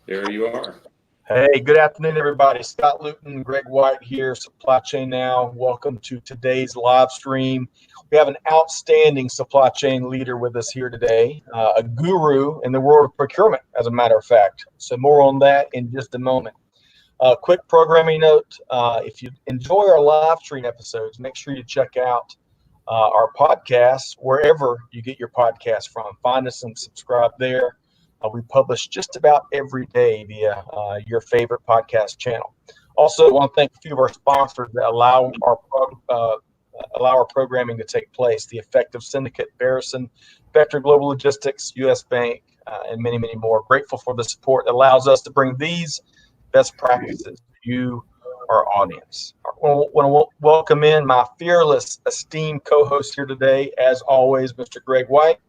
There you are. Hey, good afternoon, everybody. Scott Luton and Greg White here, Supply Chain Now. Welcome to today's live stream. We have an outstanding supply chain leader with us here today, a guru in the world of procurement, as a matter of fact. So more on that in just a moment. Quick programming note, if you enjoy our live stream episodes, make sure you check out our podcasts wherever you get your podcasts from. Find us and subscribe there. We publish just about every day via your favorite podcast channel. Also, I want to thank a few of our sponsors that allow our programming to take place: the Effective Syndicate, Barrison, Vector Global Logistics, U.S. Bank, and many, many more. Grateful for the support that allows us to bring these best practices to you, our audience. I want to welcome in my fearless, esteemed co-host here today, as always, Mr. Greg White.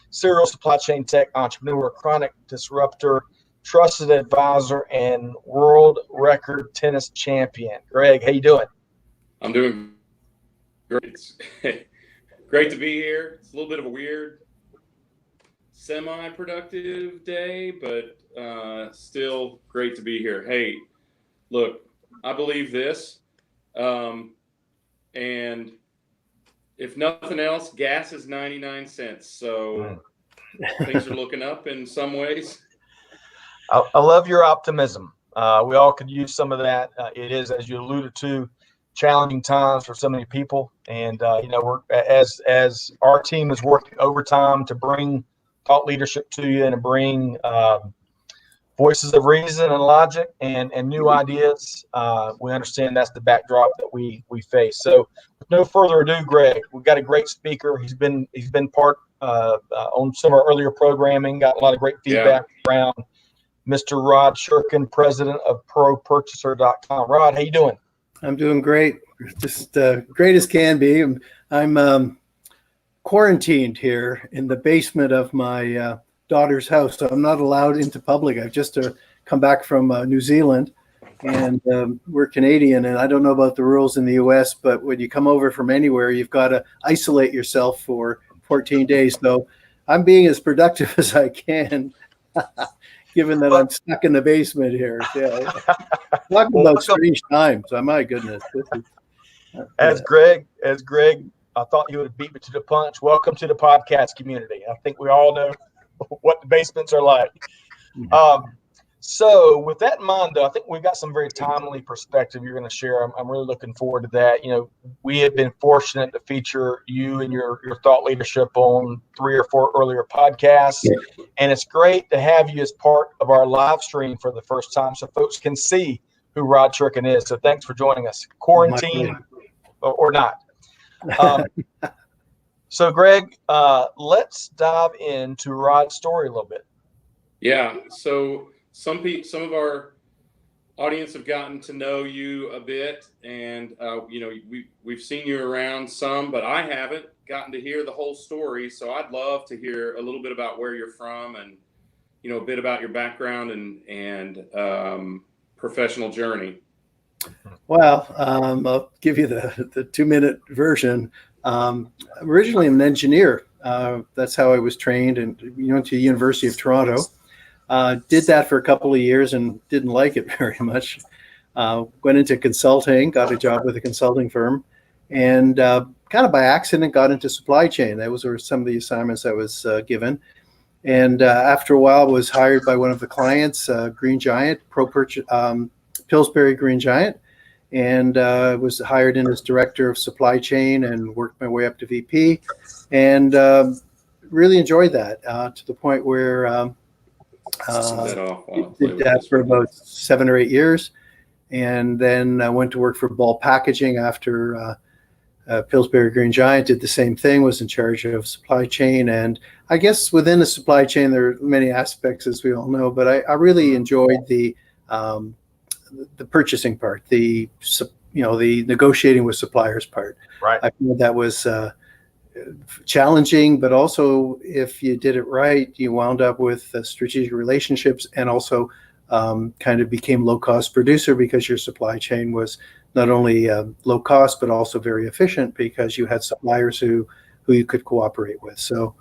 Serial supply chain tech entrepreneur, chronic disruptor, trusted advisor, and world record tennis champion. Greg, how you doing? I'm doing great. It's great to be here. It's a little bit of a weird, semi-productive day, but still great to be here. Hey, look, I believe this, and if nothing else, gas is 99 cents. So things are looking up in some ways. I love your optimism. We all could use some of that. It is, as you alluded to, challenging times for so many people. And, we're as our team is working overtime to bring thought leadership to you and to bring voices of reason and logic and new ideas. We understand that's the backdrop that we face. So with no further ado, Greg, we've got a great speaker. He's been part on some of our earlier programming, got a lot of great feedback around Mr. Rod Sherkin, president of ProPurchaser.com. Rod, how you doing? I'm doing great. Just great as can be. I'm quarantined here in the basement of my daughter's house, so I'm not allowed into public. I've just come back from New Zealand, and we're Canadian, and I don't know about the rules in the U.S., but when you come over from anywhere, you've got to isolate yourself for 14 days. So I'm being as productive as I can, given that I'm stuck in the basement here. Yeah. Talking about strange times. Oh, my goodness. As Greg, I thought you would have beat me to the punch. Welcome to the podcast community. I think we all know what the basements are like. So with that in mind, though, I think we've got some very timely perspective you're going to share. I'm really looking forward to that. We have been fortunate to feature you and your thought leadership on 3 or 4 earlier podcasts. And it's great to have you as part of our live stream for the first time so folks can see who Rod Sherkin is. So thanks for joining us, quarantine or not. So, Greg, let's dive into Rod's story a little bit. Yeah. So some of our audience have gotten to know you a bit, and we've seen you around some, but I haven't gotten to hear the whole story. So I'd love to hear a little bit about where you're from, and a bit about your background and professional journey. Well, I'll give you the 2-minute version. Originally, I'm an engineer. That's how I was trained, and went to the University of Toronto. Did that for a couple of years and didn't like it very much. Went into consulting, got a job with a consulting firm, and kind of by accident got into supply chain. Those were some of the assignments I was given. And after a while, was hired by one of the clients, Green Giant, Pillsbury Green Giant, and was hired in as director of supply chain and worked my way up to VP, and really enjoyed that to the point where did that for about 7 or 8 years, and then I went to work for Ball Packaging after Pillsbury Green Giant. Did the same thing, was in charge of supply chain, and I guess within the supply chain there are many aspects, as we all know, but I really enjoyed the purchasing part, the negotiating with suppliers part. Right. I feel that was challenging, but also if you did it right, you wound up with strategic relationships, and also kind of became low-cost producer because your supply chain was not only low cost but also very efficient because you had suppliers who you could cooperate with. So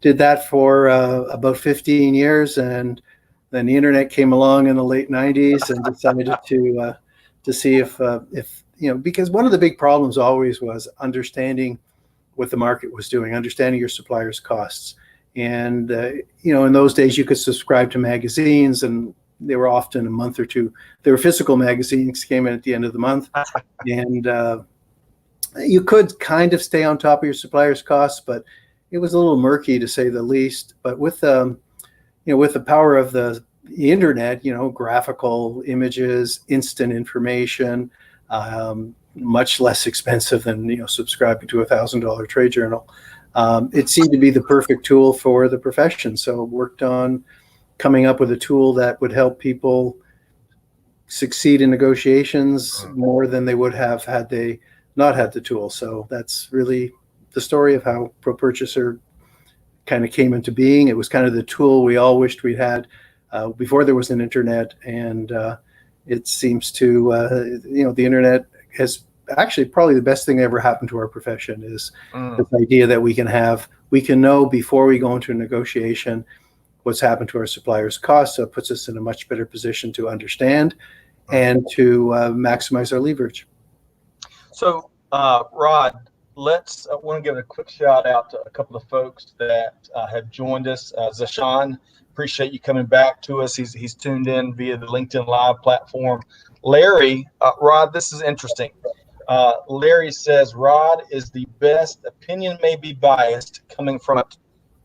did that for about 15 years, and Then the internet came along in the late 90s and decided to see if because one of the big problems always was understanding what the market was doing, understanding your suppliers' costs. And, in those days you could subscribe to magazines, and they were often a month or two. They were physical magazines, came in at the end of the month. And you could kind of stay on top of your suppliers' costs, but it was a little murky to say the least. But with with the power of the internet, graphical images, instant information, much less expensive than subscribing to $1,000 trade journal. It seemed to be the perfect tool for the profession. So worked on coming up with a tool that would help people succeed in negotiations more than they would have had they not had the tool. So that's really the story of how ProPurchaser kind of came into being. It was kind of the tool we all wished we'd had before there was an internet, and it seems to the internet has actually probably the best thing that ever happened to our profession is this idea that we can know before we go into a negotiation what's happened to our suppliers' costs. So it puts us in a much better position to understand and to maximize our leverage. So, Rod, I want to give a quick shout out to a couple of folks that have joined us. Zashan, appreciate you coming back to us. He's tuned in via the LinkedIn Live platform. Larry, Rod, this is interesting. Larry says Rod is the best. Opinion may be biased, coming from a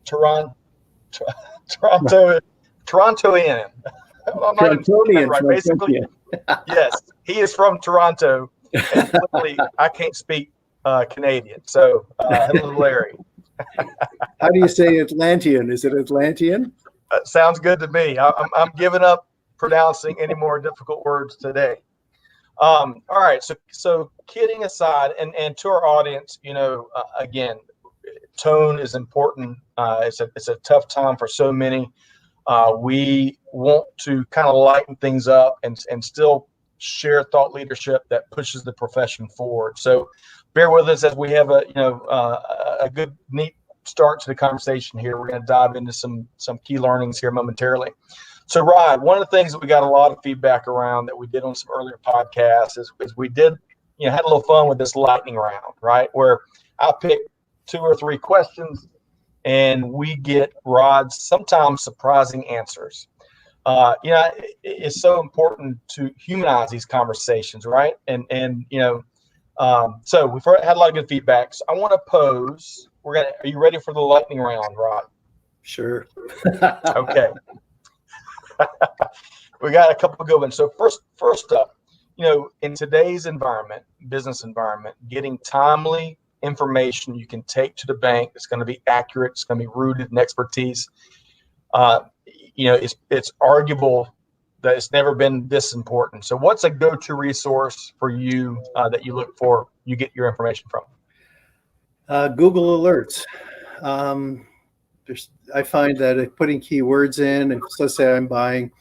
Torontoian. I'm not Torontonian, right. Basically, yes, he is from Toronto. And literally, I can't speak Canadian. So, hello, Larry. How do you say Atlantean? Is it Atlantean? Sounds good to me. I'm giving up pronouncing any more difficult words today. All right. So kidding aside, and to our audience, again, tone is important. It's a tough time for so many. We want to kind of lighten things up and still share thought leadership that pushes the profession forward. So bear with us as we have a good, neat start to the conversation here. We're going to dive into some key learnings here momentarily. So, Rod, one of the things that we got a lot of feedback around that we did on some earlier podcasts is we did, had a little fun with this lightning round, right? Where I pick 2 or 3 questions and we get Rod's sometimes surprising answers. It's so important to humanize these conversations, right? So we've had a lot of good feedback. So I want to pose. Are you ready for the lightning round, Rod? Sure. Okay. We got a couple of good ones. So first up, in today's environment, business environment, getting timely information you can take to the bank. It's going to be accurate. It's going to be rooted in expertise. It's arguable that it's never been this important. So what's a go-to resource for you that you look for, you get your information from? Google Alerts. I find that if putting keywords in, and let's say I'm buying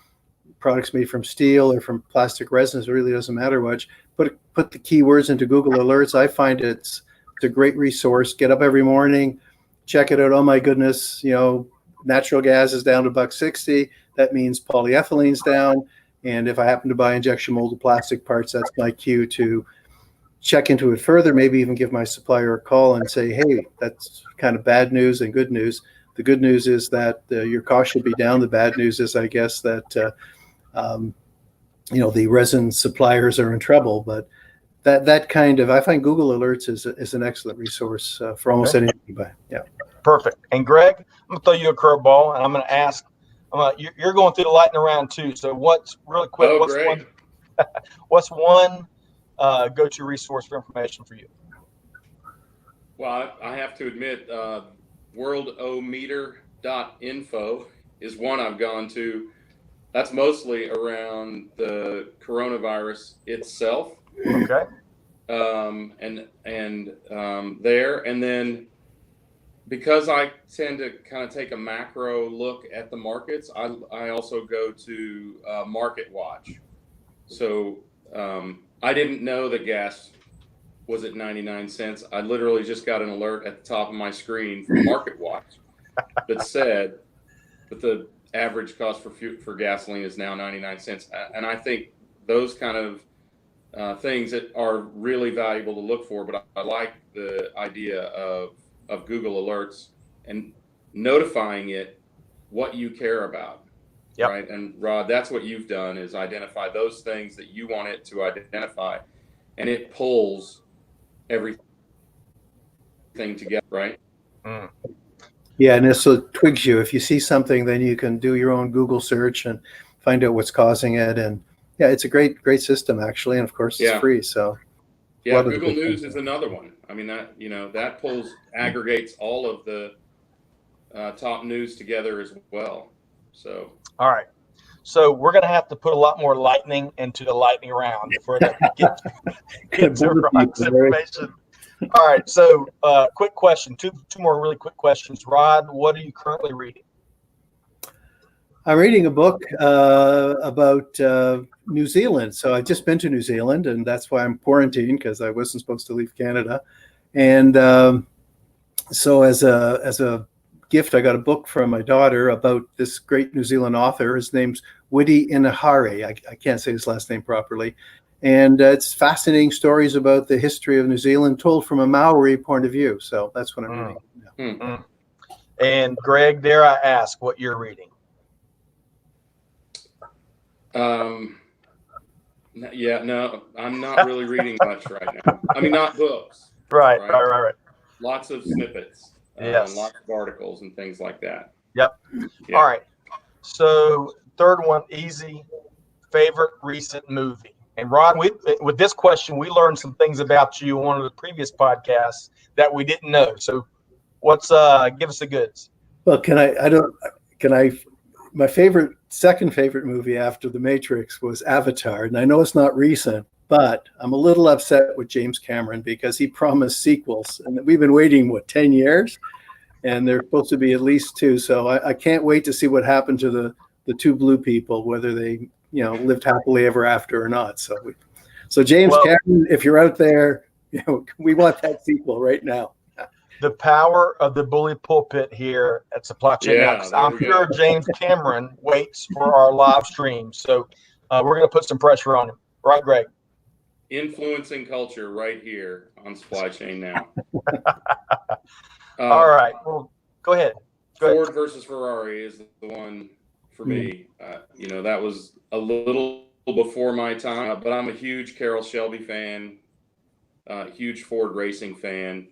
products made from steel or from plastic resins, it really doesn't matter much. Put the keywords into Google Alerts. I find it's a great resource. Get up every morning, check it out. Oh my goodness, natural gas is down to $1.60. That means polyethylene's down. And if I happen to buy injection molded plastic parts, that's my cue to check into it further, maybe even give my supplier a call and say, hey, that's kind of bad news and good news. The good news is that your cost should be down. The bad news is, I guess, that the resin suppliers are in trouble. But that kind of, I find Google Alerts is an excellent resource for almost anything you buy. Yeah. Perfect. And Greg, I'm gonna throw you a curveball, and I'm gonna ask. You're going through the lightning round too. So what's really quick? What's one go-to resource for information for you? Well, I have to admit, worldometer.info is one I've gone to. That's mostly around the coronavirus itself. Okay. There, and then because I tend to kind of take a macro look at the markets, I also go to Market Watch. So I didn't know that gas was at 99 cents. I literally just got an alert at the top of my screen from Market Watch that said that the average cost for gasoline is now 99 cents. And I think those kind of things that are really valuable to look for. But I like the idea of Google Alerts and notifying it what you care about. Yep. Right. And Rod, that's what you've done, is identify those things that you want it to identify, and it pulls everything together. Right. Mm. Yeah, and it so twigs you. If you see something, then you can do your own Google search and find out what's causing it. And yeah, it's a great system actually, and of course it's free. So yeah, Google News is another one. I mean, that aggregates all of the top news together as well. So all right, so we're going to have to put a lot more lightning into the lightning round for that to get to Rod's information. All right, so quick question, two more really quick questions. Rod, what are you currently reading? I'm reading a book about New Zealand. So I've just been to New Zealand, and that's why I'm quarantined, because I wasn't supposed to leave Canada. And so as a gift, I got a book from my daughter about this great New Zealand author. His name's Widi Inahari. I can't say his last name properly. And it's fascinating stories about the history of New Zealand told from a Maori point of view. So that's what I'm reading. Mm-hmm. And Greg, dare I ask what you're reading? Yeah, no, I'm not really reading much right now. I mean, not books. Right. Lots of snippets. Yes. Lots of articles and things like that. Yep. Yeah. All right. So third one, easy. Favorite recent movie. And Rod, with this question, we learned some things about you on one of the previous podcasts that we didn't know. So what's give us the goods? Well, my second favorite movie after The Matrix was Avatar. And I know it's not recent, but I'm a little upset with James Cameron because he promised sequels. And we've been waiting, 10 years? And there's supposed to be at least 2. So I can't wait to see what happened to the 2 blue people, whether they lived happily ever after or not. So James Cameron, if you're out there, we want that sequel right now. The power of the bully pulpit here at Supply Chain. Yeah, I'm sure James Cameron waits for our live stream. So we're going to put some pressure on him. Right, Greg? Influencing culture right here on Supply Chain Now. All right. Well, go ahead. Ford versus Ferrari is the one for me. That was a little before my time, but I'm a huge Carroll Shelby fan, huge Ford racing fan.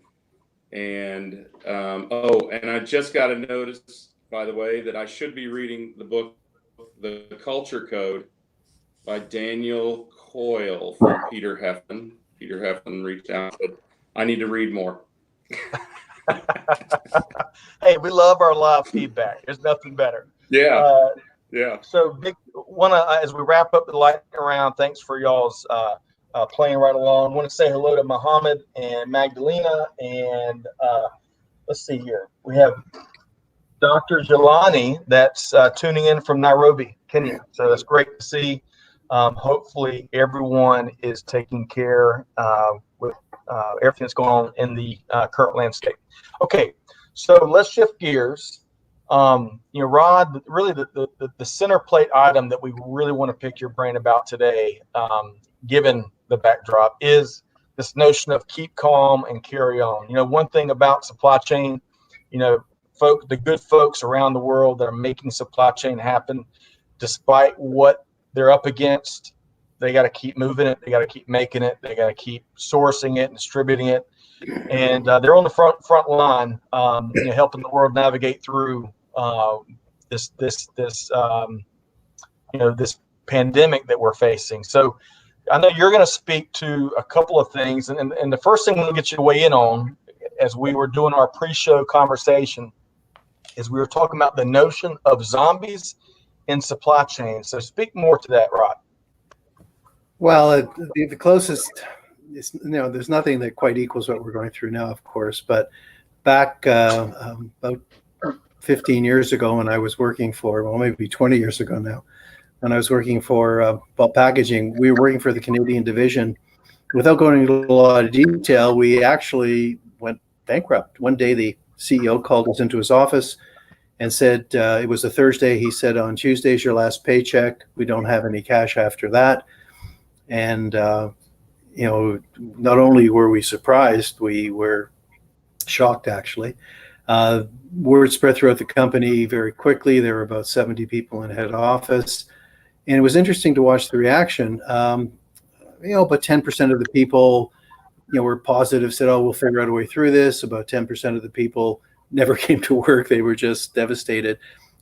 And and I just got a notice, by the way, that I should be reading the book, The Culture Code, by Daniel Coyle from Peter Heffman. Peter Heffman reached out, but I need to read more. Hey, we love our live feedback. There's nothing better. Yeah. So, big as we wrap up the lightning round, thanks for y'all's playing right along. I want to say hello to Muhammad and Magdalena, and let's see here. We have Dr. Jelani that's tuning in from Nairobi, Kenya. So that's great to see. Hopefully, everyone is taking care with everything that's going on in the current landscape. Okay, so let's shift gears. Rod, really the center plate item that we really want to pick your brain about today, given the backdrop, is this notion of keep calm and carry on. One thing about supply chain, the good folks around the world that are making supply chain happen, despite what they're up against, they got to keep moving it. They got to keep making it. They got to keep sourcing it and distributing it. And they're on the front line, helping the world navigate through this pandemic that we're facing. So I know you're going to speak to a couple of things, and the first thing we'll get you to weigh in on, as we were doing our pre-show conversation, is we were talking about the notion of zombies in supply chain. So speak more to that, Rod. Well, the closest is, there's nothing that quite equals what we're going through now, of course. But back about 15 years ago, when I was working for, maybe 20 years ago now, when I was working for bulk packaging, we were working for the Canadian division. Without going into a lot of detail, we actually went bankrupt. One day, the CEO called us into his office and said it was a Thursday. He said, on Tuesday's your last paycheck. We don't have any cash after that. And, not only were we surprised, we were shocked, actually. Word spread throughout the company very quickly. There were about 70 people in head office. And it was interesting to watch the reaction. But 10% of the people, were positive, said, oh, we'll figure out a way through this. About 10% of the people never came to work. They were just devastated.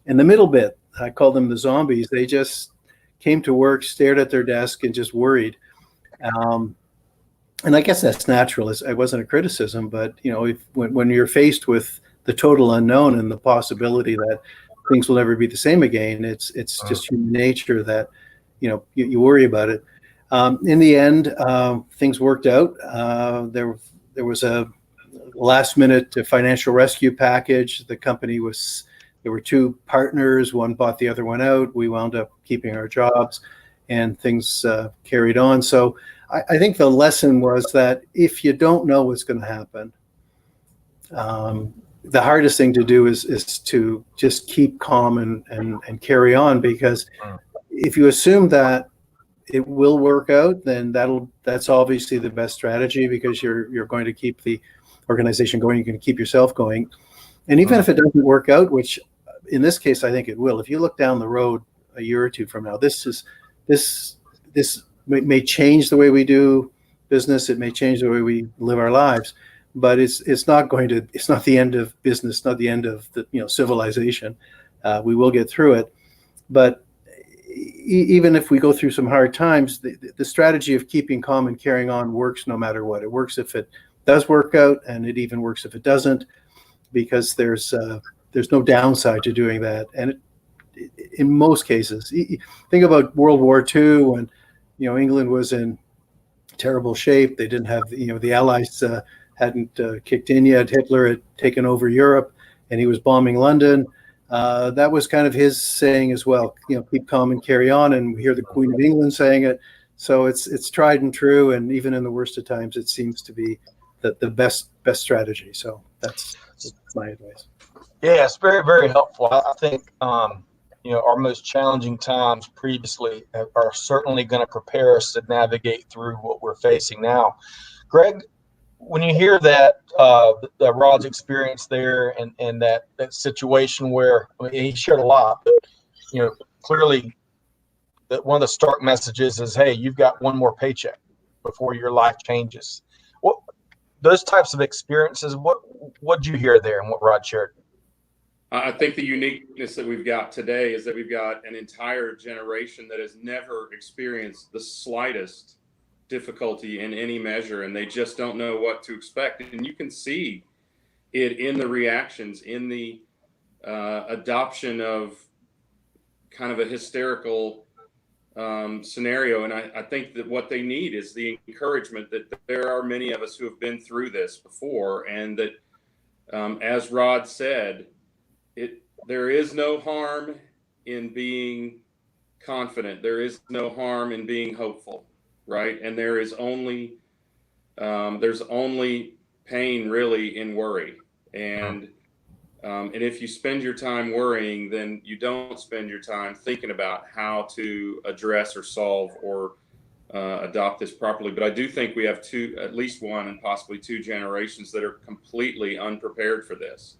And the middle bit, I call them the zombies. They just came to work, stared at their desk, and just worried. And I guess that's natural. It wasn't a criticism, but when you're faced with the total unknown and the possibility that things will never be the same again, it's just human nature that you worry about it. In the end, things worked out. There was a last-minute financial rescue package. There were two partners. One bought the other one out. We wound up keeping our jobs, and things carried on. So I think the lesson was that if you don't know what's going to happen, the hardest thing to do is to just keep calm and carry on, because if you assume that it will work out, then that's obviously the best strategy, because you're going to keep the organization going. You're going to keep yourself going. And even if it doesn't work out, which in this case I think it will, if you look down the road a year or two from now, this may change the way we do business. It may change the way we live our lives, but it's not the end of business, not the end of the civilization. We will get through it, but even if we go through some hard times, the strategy of keeping calm and carrying on works no matter what. It works if it does work out, and it even works if it doesn't, because there's no downside to doing that. And in most cases, think about World War II, when England was in terrible shape. They didn't have the Allies hadn't kicked in yet. Hitler had taken over Europe, and he was bombing London. That was kind of his saying as well. Keep calm and carry on. And we hear the Queen of England saying it. So it's tried and true. And even in the worst of times, it seems to be the best strategy. So that's my advice. Yeah, it's very, very helpful. I think our most challenging times previously are certainly going to prepare us to navigate through what we're facing now. Greg, when you hear that Rod's experience there and that situation where he shared a lot, but clearly that one of the stark messages is, hey, you've got one more paycheck before your life changes. What those types of experiences? What did you hear there and what Rod shared? I think the uniqueness that we've got today is that we've got an entire generation that has never experienced the slightest difficulty in any measure, and they just don't know what to expect. And you can see it in the reactions, in the adoption of kind of a hysterical scenario. And I think that what they need is the encouragement that there are many of us who have been through this before, and that as Rod said, there is no harm in being confident. There is no harm in being hopeful, right? And there's only pain really in worry. And if you spend your time worrying, then you don't spend your time thinking about how to address or solve or adopt this properly. But I do think we have at least one and possibly two generations that are completely unprepared for this.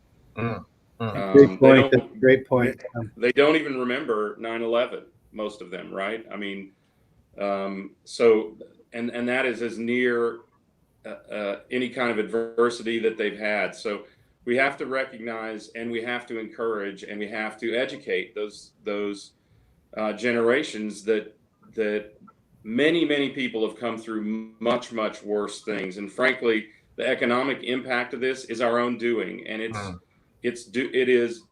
Great point. They don't even remember 9/11, most of them, right? I mean, so that is as near any kind of adversity that they've had. So we have to recognize, and we have to encourage, and we have to educate those generations that many people have come through much worse things. And frankly, the economic impact of this is our own doing, and it is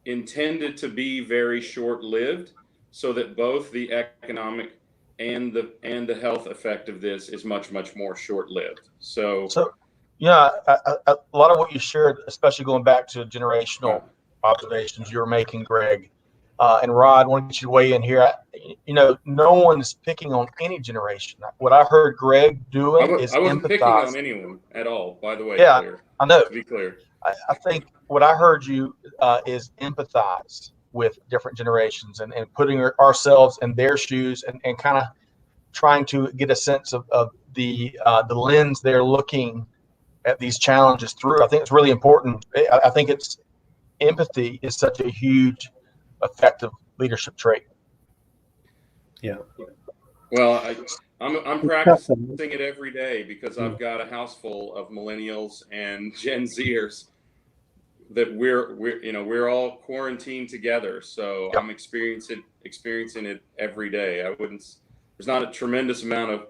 intended to be very short-lived, so that both the economic and the health effect of this is much more short-lived. So yeah, a lot of what you shared, especially going back to generational observations you were making, Greg and Rod, I want to get you to weigh in here. No one is picking on any generation. What I heard Greg doing is I wasn't picking on anyone at all, by the way. Yeah, clear. I know. To be clear. I think what I heard you is empathize with different generations and putting ourselves in their shoes and kind of trying to get a sense of the lens they're looking at these challenges through. I think it's really important. I think empathy is such a huge, effective leadership trait. Yeah. Well, I'm practicing it every day because I've got a house full of millennials and Gen Zers that we're all quarantined together. So I'm experiencing it every day. There's not a tremendous amount of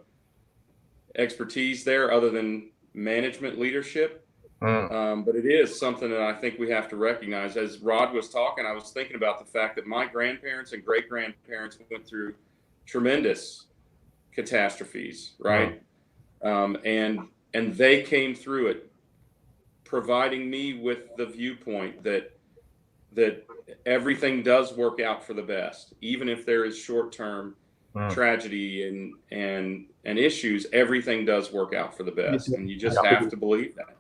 expertise there other than management leadership. But it is something that I think we have to recognize. As Rod was talking, I was thinking about the fact that my grandparents and great grandparents went through tremendous catastrophes, right? And they came through it, providing me with the viewpoint that everything does work out for the best, even if there is short-term tragedy and issues. Everything does work out for the best, and you just have to believe that.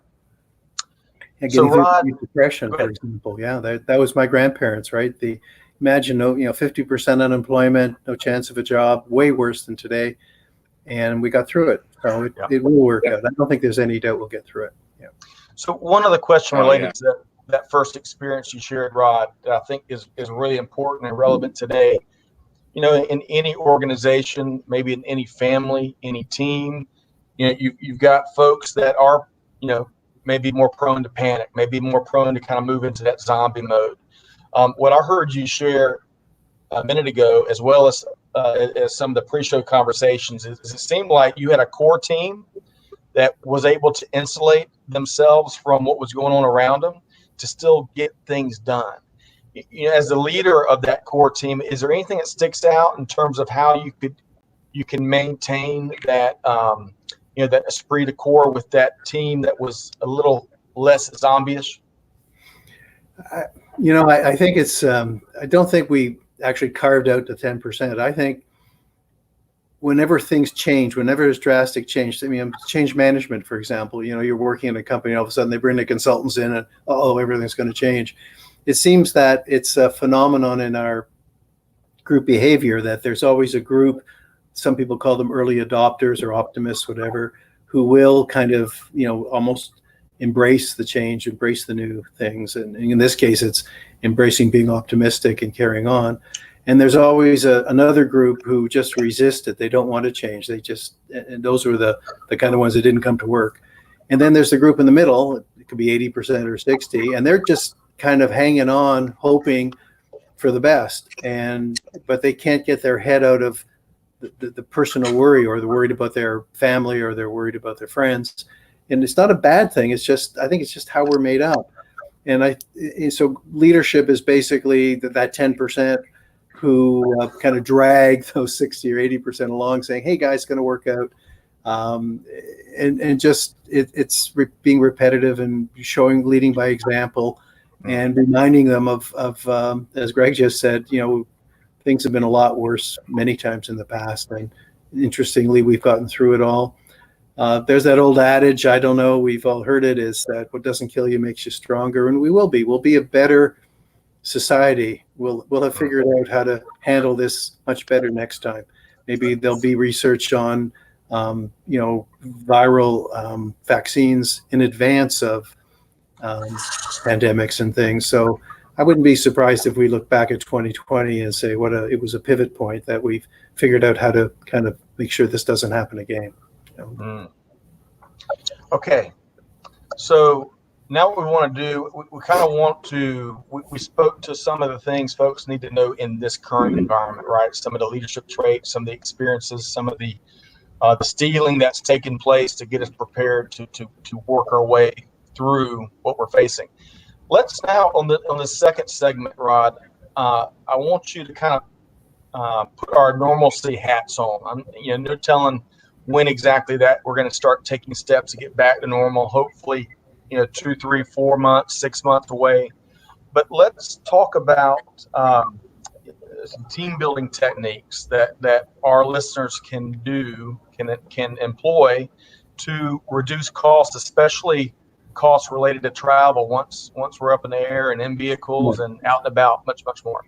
Yeah, getting through depression, for example. Yeah, that was my grandparents, right? Imagine 50% unemployment, no chance of a job, way worse than today, and we got through it. So it will work out. I don't think there's any doubt we'll get through it. Yeah. So one other question related to that first experience you shared, Rod, that I think is really important and relevant today. In any organization, maybe in any family, any team, you've got folks that are, maybe more prone to panic, maybe more prone to kind of move into that zombie mode. What I heard you share a minute ago, as well as some of the pre-show conversations, is it seemed like you had a core team that was able to insulate themselves from what was going on around them to still get things done. As the leader of that core team, is there anything that sticks out in terms of how you can maintain that that esprit de corps with that team that was a little less zombie-ish? I think it's I don't think we actually carved out the 10%. I think whenever things change, whenever there's drastic change, change management, for example, you're working in a company, all of a sudden they bring the consultants in and everything's going to change. It seems that it's a phenomenon in our group behavior that there's always a group, some people call them early adopters or optimists, whatever, who will kind of, almost embrace the change, embrace the new things. And in this case, it's embracing being optimistic and carrying on. And there's always another group who just resist it. They don't want to change. And those were the kind of ones that didn't come to work. And then there's the group in the middle. It could be 80% or 60%, and they're just kind of hanging on, hoping for the best. But they can't get their head out of the personal worry, or they're worried about their family, or they're worried about their friends. And it's not a bad thing. I think it's just how we're made up. And so leadership is basically that 10% who kind of drag those 60 or 80% along, saying, "Hey guys, it's going to work out." And just it's being repetitive and leading by example, and reminding them of as Greg just said, things have been a lot worse many times in the past, and interestingly, we've gotten through it all. There's that old adage, I don't know, we've all heard it, is that what doesn't kill you makes you stronger, and we'll be a better society. We'll have figured out how to handle this much better next time. Maybe there'll be research on viral vaccines in advance of pandemics and things. So I wouldn't be surprised if we look back at 2020 and say it was a pivot point, that we've figured out how to kind of make sure this doesn't happen again. Okay, so now what we want to do, we kind of want to, we spoke to some of the things folks need to know in this current environment, right? Some of the leadership traits, some of the experiences, some of the stealing that's taken place to get us prepared to work our way through what we're facing. Let's now, on the second segment, Rod, I want you to kind of put our normalcy hats on. No telling when exactly that we're going to start taking steps to get back to normal. Hopefully, 2, 3, 4 months, 6 months away. But let's talk about some team building techniques that our listeners can employ to reduce costs, especially costs related to travel once we're up in the air and in vehicles and out and about, much more.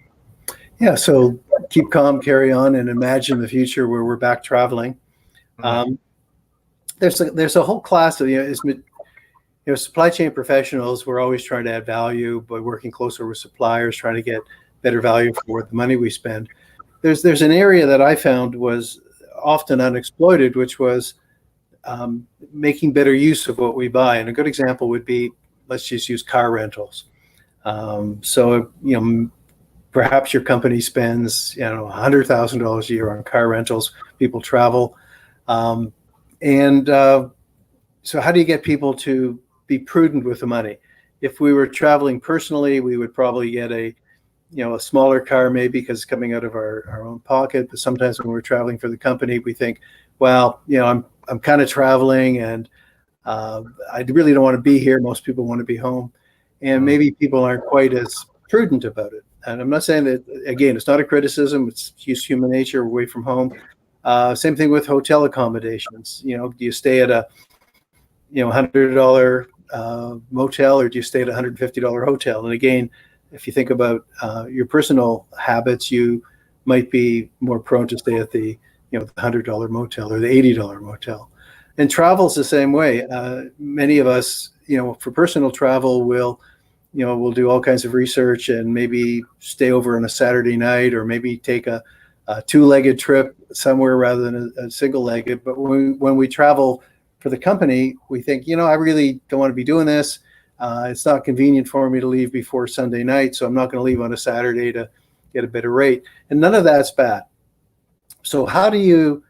Yeah, so keep calm, carry on, and imagine the future where we're back traveling. There's a whole class of supply chain professionals. We're always trying to add value by working closer with suppliers, trying to get better value for the money we spend. There's an area that I found was often unexploited, which was making better use of what we buy. And a good example would be, let's just use car rentals. Perhaps your company spends, $100,000 a year on car rentals. People travel. So how do you get people to be prudent with the money? If we were traveling personally, we would probably get a smaller car, maybe because it's coming out of our own pocket. But sometimes when we're traveling for the company, we think, well, I'm kind of traveling and I really don't want to be here. Most people want to be home. And maybe people aren't quite as prudent about it. And I'm not saying that, again, it's not a criticism. It's just human nature, away from home. Same thing with hotel accommodations. Do you stay at a $100 motel, or do you stay at a $150 hotel? And again, if you think about your personal habits, you might be more prone to stay at the $100 motel or the $80 motel. And travel's the same way. Many of us, for personal travel, we'll do all kinds of research and maybe stay over on a Saturday night, or maybe take a two-legged trip somewhere rather than a single-legged. But when we travel for the company, we think, I really don't want to be doing this. It's not convenient for me to leave before Sunday night, so I'm not going to leave on a Saturday to get a better rate. And none of that's bad. So how do you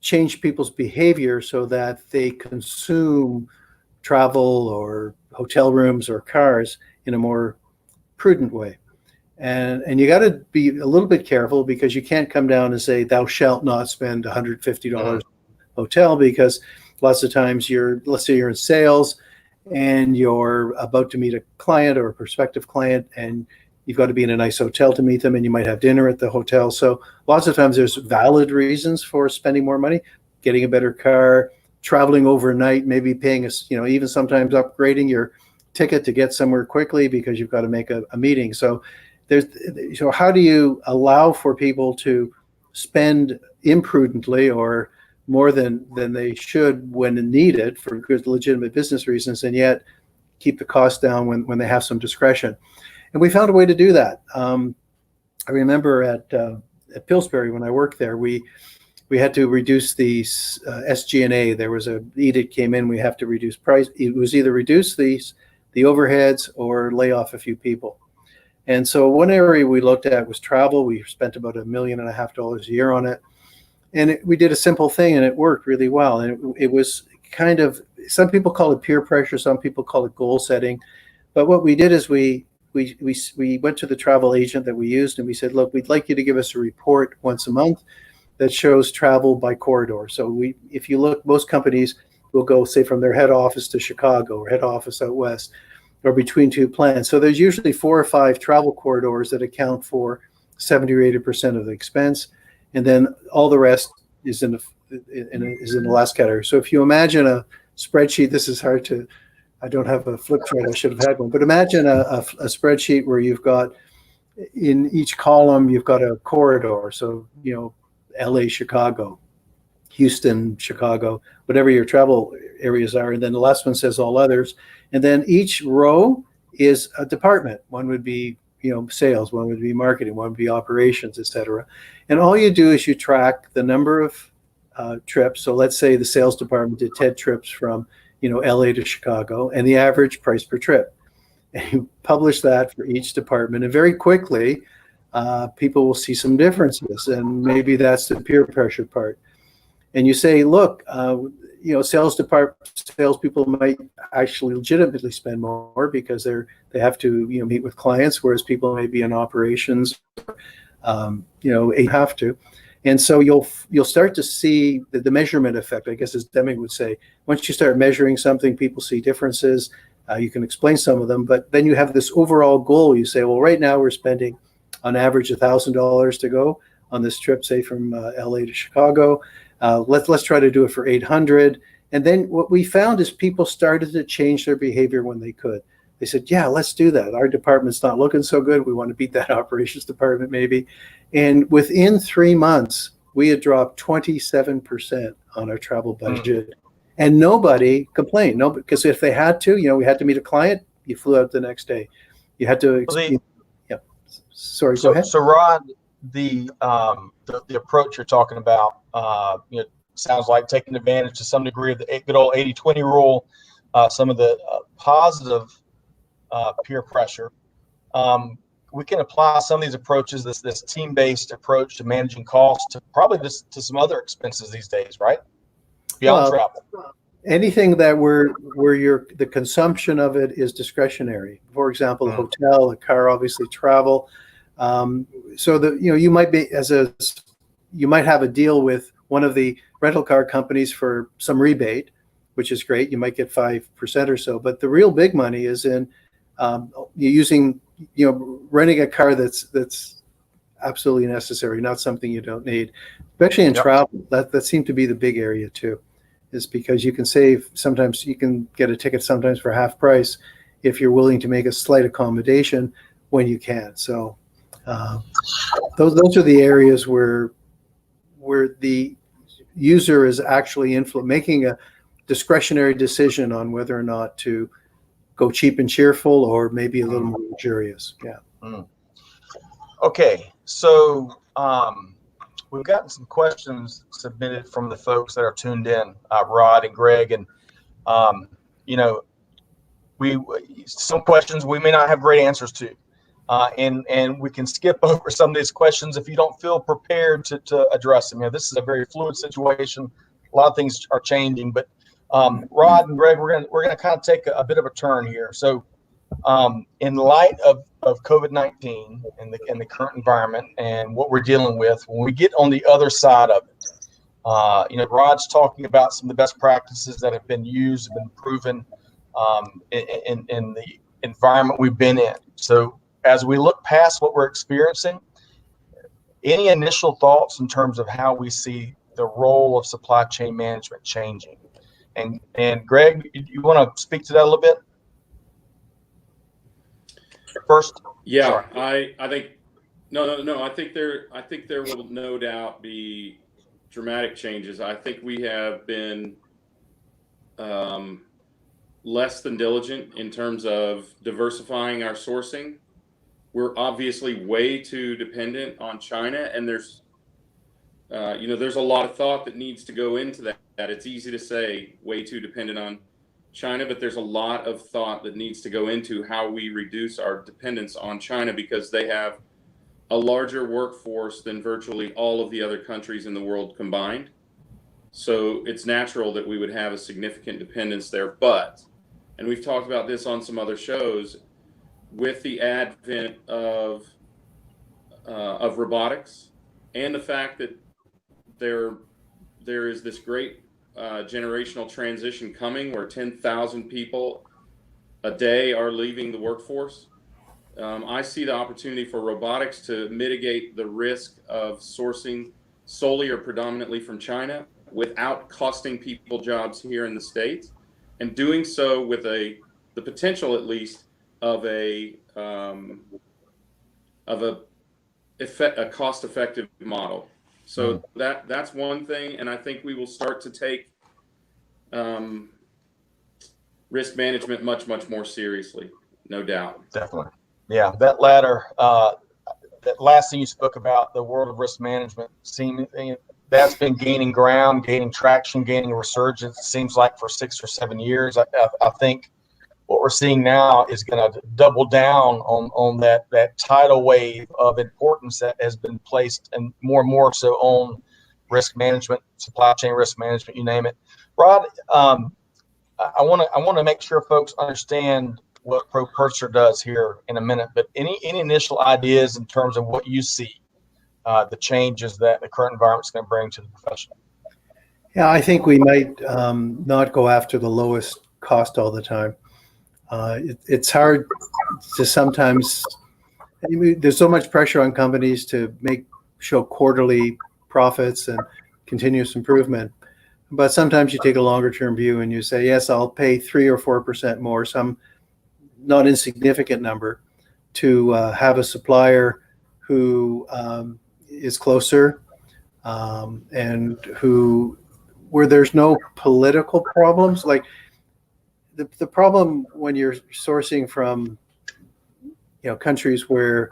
change people's behavior so that they consume travel or hotel rooms or cars in a more prudent way? And you got to be a little bit careful, because you can't come down and say, thou shalt not spend $150 hotel, because lots of times let's say you're in sales and you're about to meet a client or a prospective client, and you've got to be in a nice hotel to meet them, and you might have dinner at the hotel. So lots of times there's valid reasons for spending more money, getting a better car, traveling overnight, maybe paying even sometimes upgrading your ticket to get somewhere quickly because you've got to make a meeting. So how do you allow for people to spend imprudently or more than they should when needed for good, legitimate business reasons, and yet keep the cost down when they have some discretion? And we found a way to do that. I remember at Pillsbury, when I worked there, we had to reduce the SG&A. There was a edict came in, we have to reduce price. It was either reduce the overheads or lay off a few people. And so one area we looked at was travel. We spent about $1.5 million a year on it. And we did a simple thing, and it worked really well. And it was kind of, some people call it peer pressure, some people call it goal setting. But what we did is we went to the travel agent that we used, and we said, look, we'd like you to give us a report once a month that shows travel by corridor. So if you look, most companies will go, say, from their head office to Chicago or head office out west, or between two plants. So there's usually 4 or 5 travel corridors that account for 70 or 80% of the expense. And then all the rest is in the last category. So if you imagine a spreadsheet, this is hard to, I don't have a flip chart, I should have had one, but imagine a spreadsheet where you've got, in each column, you've got a corridor. So, LA, Chicago, Houston, Chicago, whatever your travel areas are. And then the last one says all others. And then each row is a department. One would be, sales, one would be marketing, one would be operations, et cetera. And all you do is you track the number of trips. So let's say the sales department did 10 trips from, LA to Chicago, and the average price per trip. And you publish that for each department. And very quickly, people will see some differences. And maybe that's the peer pressure part. And you say, look, salespeople might actually legitimately spend more because they have to meet with clients, whereas people may be in operations, have to. And so you'll start to see the measurement effect, I guess, as Deming would say. Once you start measuring something, people see differences. You can explain some of them, but then you have this overall goal. You say, well, right now we're spending on average $1,000 to go on this trip, say from LA to Chicago. Let's try to do it for $800. And then what we found is people started to change their behavior when they could. They said, yeah, let's do that. Our department's not looking so good. We want to beat that operations department maybe. And within 3 months, we had dropped 27% on our travel budget. And nobody complained. No, because if they had to, we had to meet a client, you flew out the next day. You had to, yeah. Sorry, go ahead. So Rod, the approach you're talking about, sounds like taking advantage to some degree of the good old 80-20 rule, some of the positive peer pressure. We can apply some of these approaches, this team-based approach to managing costs, to probably just to some other expenses these days, right? Beyond travel. Anything that where the consumption of it is discretionary. For example, a hotel, a car, obviously travel. So that you might be you might have a deal with one of the rental car companies for some rebate, which is great. You might get 5% or so, but the real big money is in renting a car that's absolutely necessary, not something you don't need, especially in travel. That seemed to be the big area too, is because you can save. Sometimes you can get a ticket sometimes for half price if you're willing to make a slight accommodation when you can. So those are the areas where the user is actually making a discretionary decision on whether or not to go cheap and cheerful or maybe a little more luxurious. Yeah. Okay, so we've gotten some questions submitted from the folks that are tuned in, Rod and Greg, and some questions we may not have great answers to, and we can skip over some of these questions if you don't feel prepared to address them. This is a very fluid situation. A lot of things are changing, but Rod and Greg, we're gonna kind of take a bit of a turn here. So, in light of COVID-19 and the current environment and what we're dealing with, when we get on the other side of it, Rod's talking about some of the best practices that have been used, have been proven in the environment we've been in. So, as we look past what we're experiencing, any initial thoughts in terms of how we see the role of supply chain management changing? And Greg, you want to speak to that a little bit first? Yeah, sorry. I think no. I think there will no doubt be dramatic changes. I think we have been less than diligent in terms of diversifying our sourcing. We're obviously way too dependent on China, and there's a lot of thought that needs to go into that. It's easy to say way too dependent on China, but there's a lot of thought that needs to go into how we reduce our dependence on China, because they have a larger workforce than virtually all of the other countries in the world combined. So it's natural that we would have a significant dependence there. But, and we've talked about this on some other shows, with the advent of robotics and the fact that there is this great generational transition coming where 10,000 people a day are leaving the workforce. I see the opportunity for robotics to mitigate the risk of sourcing solely or predominantly from China without costing people jobs here in the States, and doing so with the potential, at least, of a cost-effective model. So that's one thing, and I think we will start to take risk management much more seriously, no doubt. Definitely, yeah. That last thing you spoke about, the world of risk management, that's been gaining ground, gaining traction, gaining a resurgence. It seems like for 6 or 7 years. I think what we're seeing now is going to double down on that tidal wave of importance that has been placed, and more so on risk management, supply chain risk management, you name it. Rod, I want to make sure folks understand what ProPurser does here in a minute, but any initial ideas in terms of what you see, the changes that the current environment is going to bring to the profession? Yeah, I think we might not go after the lowest cost all the time. It's hard to sometimes, there's so much pressure on companies to show quarterly profits and continuous improvement. But sometimes you take a longer term view and you say, yes, I'll pay 3 or 4% more, some not insignificant number, to have a supplier who is closer, and where there's no political problems. Like the problem when you're sourcing from countries where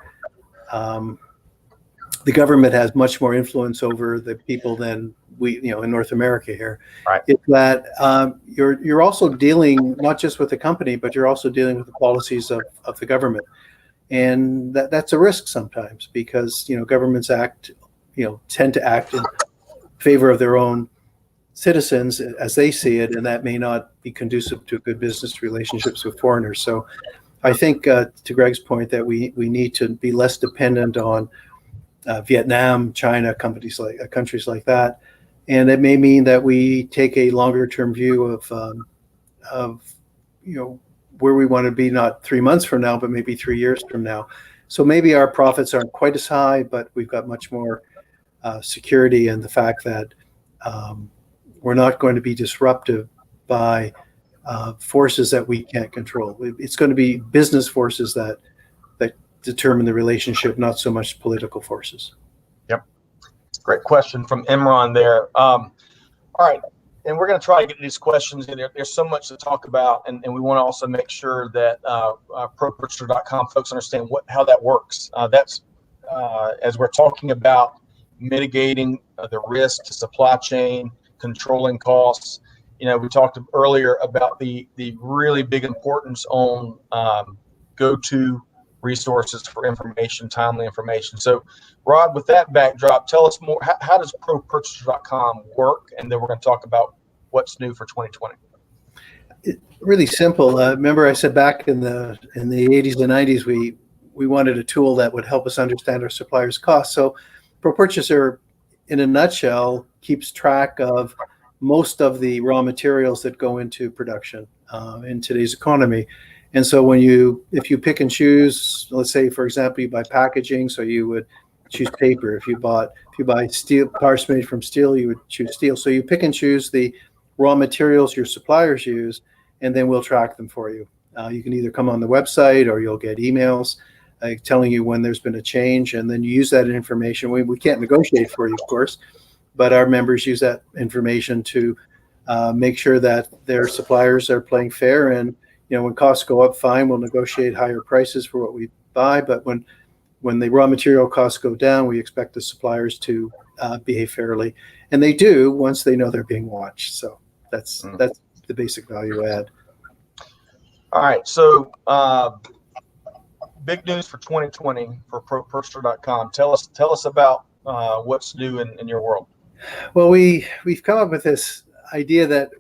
the government has much more influence over the people than we, in North America here. Right. It's that you're also dealing not just with the company, but you're also dealing with the policies of the government, and that's a risk sometimes because governments tend to act in favor of their own citizens as they see it, and that may not be conducive to good business relationships with foreigners. So I think to Greg's point that we need to be less dependent on Vietnam, China, countries like that, and it may mean that we take a longer term view of where we want to be, not 3 months from now, but maybe 3 years from now. So maybe our profits aren't quite as high, but we've got much more security, and the fact that we're not going to be disruptive by forces that we can't control. It's going to be business forces that determine the relationship, not so much political forces. Yep. Great question from Imran there. All right. And we're going to try to get these questions in there. There's so much to talk about, and we want to also make sure that ProPurchaser.com folks understand how that works. That's as we're talking about mitigating the risk to supply chain, controlling costs. We talked earlier about the really big importance on go-to resources for information, timely information. So, Rod, with that backdrop, tell us more. How does ProPurchaser.com work? And then we're going to talk about what's new for 2020. It's really simple. Remember, I said back in the 80s and 90s, we wanted a tool that would help us understand our suppliers' costs. So, ProPurchaser, in a nutshell, keeps track of most of the raw materials that go into production in today's economy. And so if you pick and choose, let's say, for example, you buy packaging, so you would choose paper. If you buy steel, parts made from steel, you would choose steel. So you pick and choose the raw materials your suppliers use, and then we'll track them for you. You can either come on the website or you'll get emails telling you when there's been a change, and then you use that information. We can't negotiate for you, of course, but our members use that information to make sure that their suppliers are playing fair. And when costs go up, fine, we'll negotiate higher prices for what we buy. But when the raw material costs go down, we expect the suppliers to behave fairly, and they do once they know they're being watched. So that's the basic value add. All right, so big news for 2020 for ProPurchaser.com. Tell us about what's new in your world. Well, we've come up with this idea that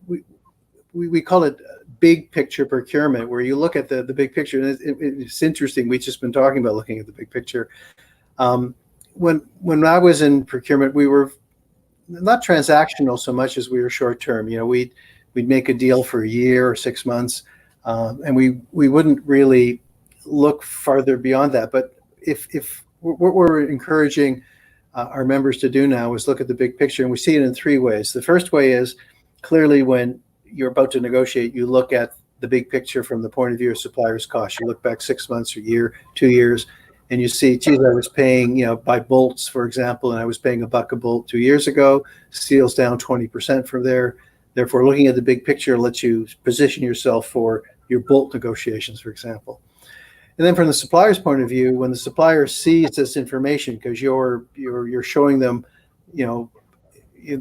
we call it big picture procurement, where you look at the big picture. And it's interesting. We've just been talking about looking at the big picture. When I was in procurement, we were not transactional so much as we were short term. We'd make a deal for a year or 6 months, and we wouldn't really look farther beyond that. But if what we're encouraging our members to do now is look at the big picture, and we see it in 3 ways. The first way is clearly when you're about to negotiate, you look at the big picture from the point of view of suppliers' costs. You look back 6 months, a year, 2 years, and you see, geez, I was paying, by bolts, for example, and I was paying $1 a bolt 2 years ago. Steel's down 20% from there. Therefore, looking at the big picture lets you position yourself for your bolt negotiations, for example. And then from the supplier's point of view, when the supplier sees this information, because you're showing them,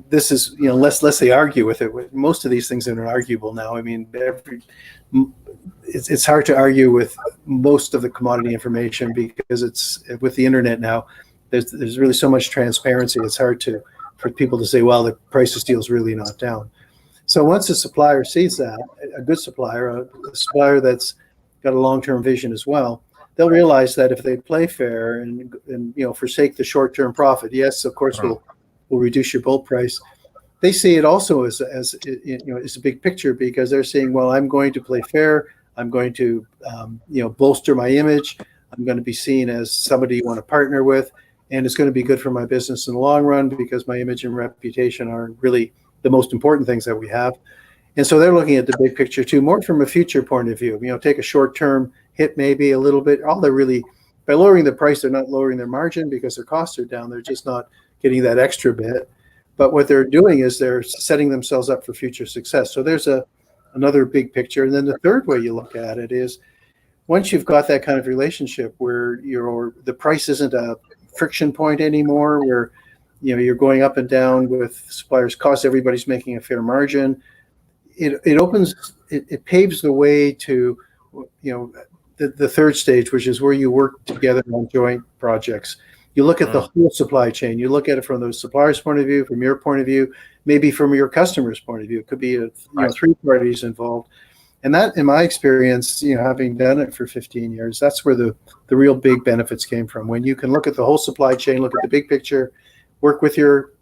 this is, lest they argue with it. Most of these things are arguable now. I mean, it's hard to argue with most of the commodity information because it's with the internet now. There's really so much transparency. It's hard for people to say, well, the price of steel is really not down. So once a supplier sees that, a good supplier, a supplier that's got a long-term vision as well, they'll realize that if they play fair and forsake the short-term profit, yes, of course, we'll reduce your bolt price. They see it also as a big picture, because they're saying, well, I'm going to play fair. I'm going to bolster my image. I'm going to be seen as somebody you want to partner with, and it's going to be good for my business in the long run because my image and reputation are really the most important things that we have. And so they're looking at the big picture too, more from a future point of view. Take a short-term hit, maybe a little bit. All they're really, by lowering the price, they're not lowering their margin because their costs are down. They're just not getting that extra bit. But what they're doing is they're setting themselves up for future success. So there's another big picture. And then the third way you look at it is, once you've got that kind of relationship where the price isn't a friction point anymore, where you're going up and down with suppliers' costs, everybody's making a fair margin. It paves the way to the third stage, which is where you work together on joint projects. You look at the whole supply chain. You look at it from the supplier's point of view, from your point of view, maybe from your customer's point of view. It could be three parties involved. And that, in my experience, having done it for 15 years, that's where the real big benefits came from. When you can look at the whole supply chain, look at the big picture, work with your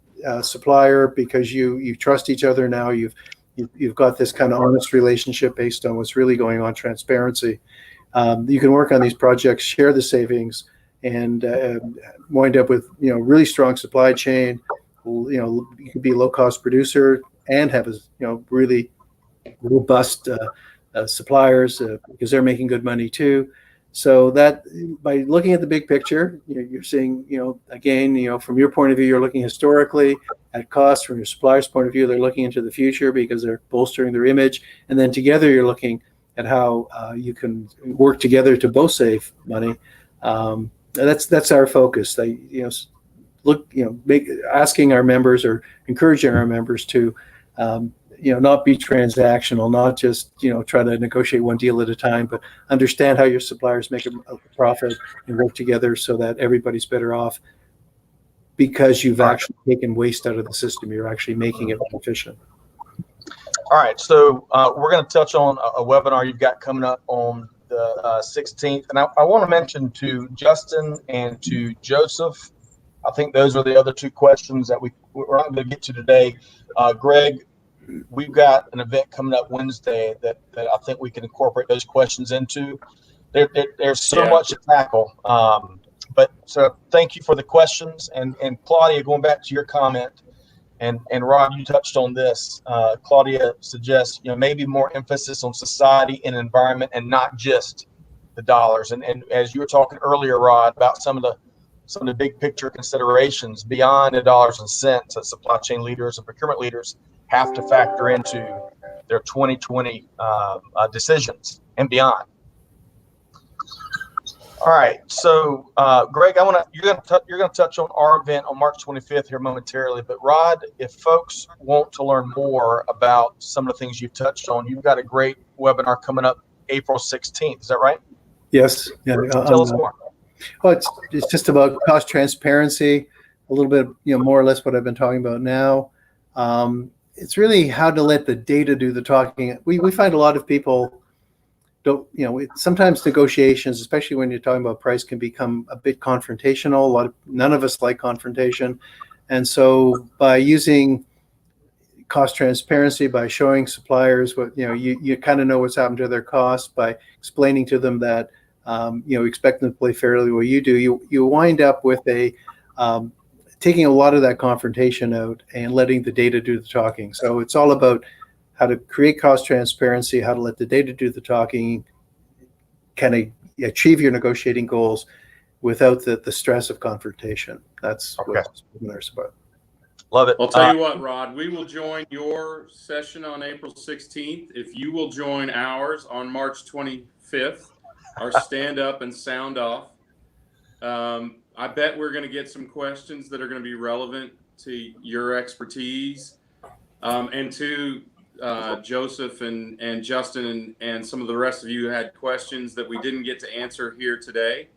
supplier because you trust each other now. You've got this kind of honest relationship based on what's really going on, transparency. You can work on these projects, share the savings, and wind up with really strong supply chain. You could be a low-cost producer and have really robust suppliers because they're making good money too. So that by looking at the big picture, you're seeing, again, from your point of view, you're looking historically at costs. From your supplier's point of view, they're looking into the future because they're bolstering their image. And then together, you're looking at how you can work together to both save money. That's our focus. Asking our members or encouraging our members to not be transactional, not just try to negotiate one deal at a time, but understand how your suppliers make a profit and work together so that everybody's better off because you've actually taken waste out of the system. You're actually making it more efficient. All right, so we're going to touch on a webinar you've got coming up on the 16th, and I want to mention to Justin and to Joseph, I think those are the other two questions that we're not going to get to today. Greg, we've got an event coming up Wednesday that I think we can incorporate those questions into. There's so much to tackle, but so thank you for the questions. And Claudia, going back to your comment, and Rod, you touched on this. Claudia suggests maybe more emphasis on society and environment and not just the dollars. And as you were talking earlier, Rod, about some of the big picture considerations beyond the dollars and cents that supply chain leaders and procurement leaders have to factor into their 2020 decisions and beyond. All right, so Greg, you're gonna touch on our event on March 25th here momentarily. But Rod, if folks want to learn more about some of the things you've touched on, you've got a great webinar coming up April 16th. Is that right? Yes. Yeah. Tell us more. Well, it's just about cost transparency, a little bit, more or less what I've been talking about now. It's really how to let the data do the talking. We find a lot of people don't, sometimes negotiations, especially when you're talking about price, can become a bit confrontational. None of us like confrontation. And so by using cost transparency, by showing suppliers what, you kind of know what's happened to their costs, by explaining to them that, expect them to play fairly what you do, you wind up with taking a lot of that confrontation out and letting the data do the talking. So it's all about how to create cost transparency, how to let the data do the talking, kind of achieve your negotiating goals without the stress of confrontation. That's what this webinar is about. Love it. I'll tell you what, Rod, we will join your session on April 16th if you will join ours on March 25th, our stand up and sound off. I bet we're going to get some questions that are going to be relevant to your expertise, and to Joseph and Justin and some of the rest of you had questions that we didn't get to answer here today.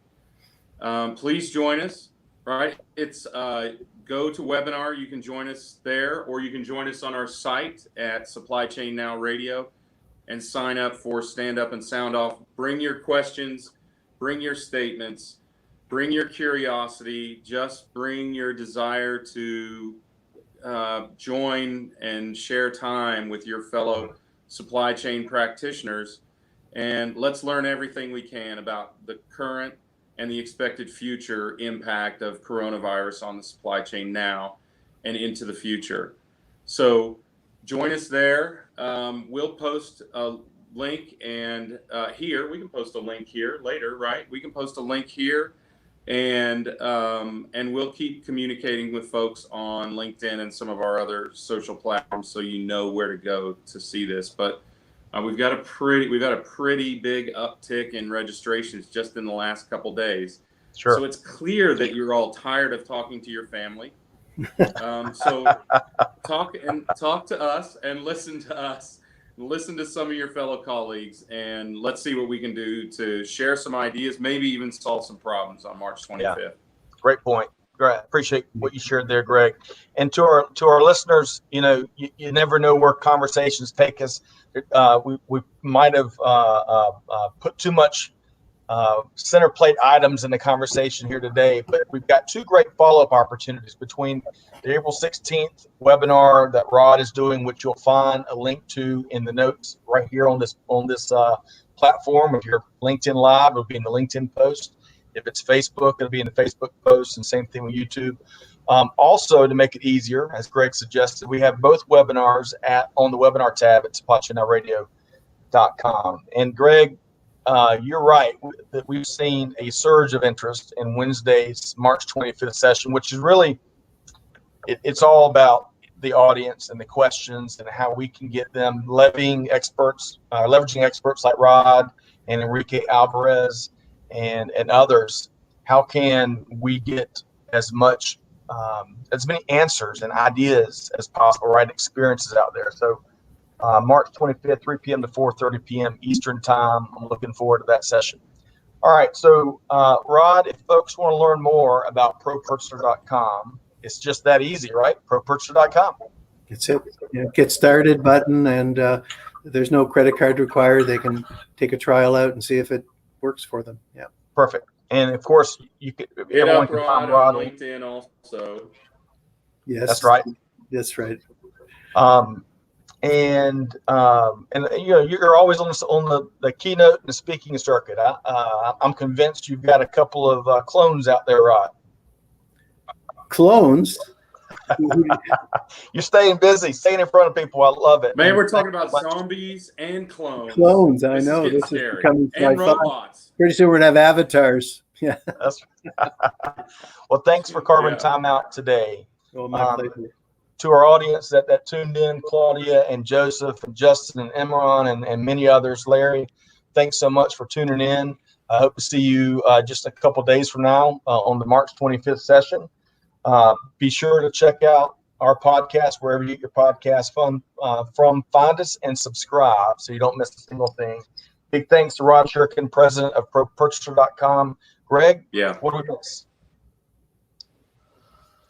Please join us. Right? It's go to webinar. You can join us there, or you can join us on our site at Supply Chain Now Radio and sign up for Stand Up and Sound Off. Bring your questions, bring your statements, bring your curiosity, just bring your desire to join and share time with your fellow supply chain practitioners. And let's learn everything we can about the current and the expected future impact of coronavirus on the supply chain now and into the future. So join us there. We'll post a link, and here we can post a link here later, right? We can post a link here, and we'll keep communicating with folks on LinkedIn and some of our other social platforms, so you know where to go to see this. But we've had a pretty big uptick in registrations just in the last couple days. Sure. So it's clear that you're all tired of talking to your family. So talk to us and listen to us. Listen to some of your fellow colleagues, and let's see what we can do to share some ideas, maybe even solve some problems on March 25th. Yeah. Great point. Great. Appreciate what you shared there, Greg. And to our listeners, you never know where conversations take us. We might have put too much center plate items in the conversation here today, but we've got two great follow-up opportunities between the April 16th webinar that Rod is doing, which you'll find a link to in the notes right here on this platform. If you're LinkedIn Live, it'll be in the LinkedIn post. If it's Facebook, it'll be in the Facebook post, and same thing with YouTube. Also, to make it easier, as Greg suggested, we have both webinars on the webinar tab at supplychainnow.radio.com. And Greg, you're right that we've seen a surge of interest in Wednesday's March 25th session, which is really, it's all about the audience and the questions and how we can get them leveraging experts like Rod and Enrique Alvarez and others. How can we get as many answers and ideas as possible, right? Experiences out there. So March 25th, 3 p.m. to 4:30 p.m. Eastern time. I'm looking forward to that session. All right. So, Rod, if folks want to learn more about ProPurchaser.com, it's just that easy, right? ProPurchaser.com. It's it. Get started button, and there's no credit card required. They can take a trial out and see if it works for them. Yeah. Perfect. And of course, you could hit up Rod on LinkedIn also. Yes. That's right. That's right. And you're always on the keynote and the speaking circuit. I'm convinced you've got a couple of clones out there, Rod. Clones? You're staying busy, staying in front of people. I love it. Man, we're talking about zombies and clones. Clones, I know. This is becoming and robots. Pretty soon we're going to have avatars. Yeah. Well, thanks for carving time out today. Oh, my pleasure. To our audience that tuned in, Claudia and Joseph and Justin and Imran and many others, Larry, thanks so much for tuning in. I hope to see you just a couple days from now on the March 25th session. Be sure to check out our podcast wherever you get your podcast from. Find us and subscribe so you don't miss a single thing. Big thanks to Rod Sherkin, president of ProPurchaser.com. Greg, what do we miss?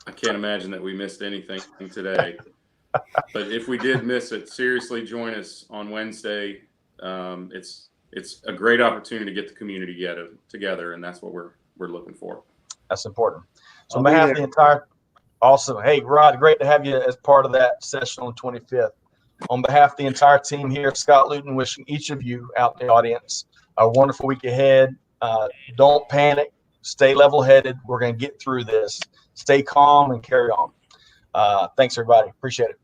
I can't imagine that we missed anything today. But if we did miss it, seriously join us on Wednesday. It's a great opportunity to get the community together, and that's what we're looking for. That's important. So on behalf of the entire awesome. Hey, Rod, great to have you as part of that session on the 25th. On behalf of the entire team here, Scott Luton, wishing each of you out in the audience a wonderful week ahead. Don't panic. Stay level-headed. We're going to get through this. Stay calm and carry on. Thanks, everybody. Appreciate it.